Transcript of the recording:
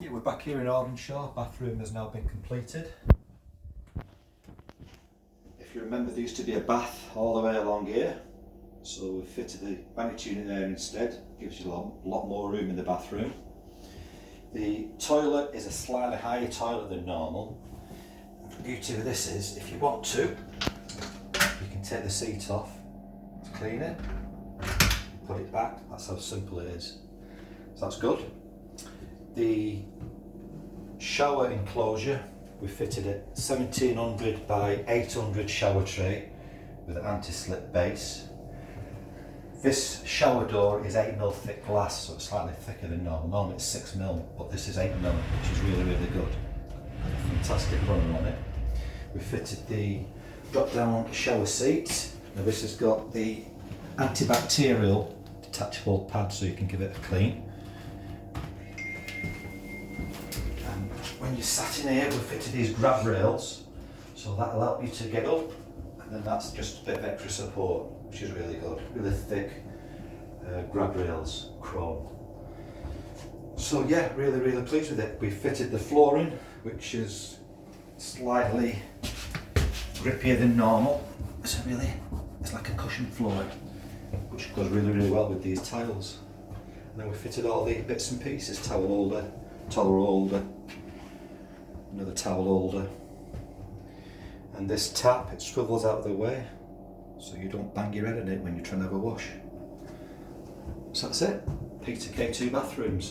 everybody, we're back here in Ordenshaw. Bathroom has now been completed. If you remember, there used to be a bath all the way along here, so we've fitted the vanity unit there instead. Gives you a lot more room in the bathroom. The toilet is a slightly higher toilet than normal. And the beauty of this is, if you want to, you can take the seat off to clean it, put it back. That's how simple it is. So that's good. The shower enclosure, we fitted a 1700 by 800 shower tray with an anti-slip base. This shower door is 8mm thick glass, so it's slightly thicker than normal. Normally it's 6mm, but this is 8mm, which is really, really good. Fantastic runner on it. We fitted the drop-down shower seat. Now this has got the antibacterial detachable pad, so you can give it a clean. When you're sat in here, we've fitted these grab rails, so that'll help you to get up, and then that's just a bit of extra support, which is really good. Really thick grab rails, chrome. So yeah, really, really pleased with it. We fitted the flooring, which is slightly grippier than normal. So really, it's like a cushioned flooring, which goes really, really well with these tiles. And then we fitted all the bits and pieces: towel holder, another towel holder, and this tap, it swivels out of the way so you don't bang your head on it when you're trying to have a wash. So that's it. Peter K2 bathrooms.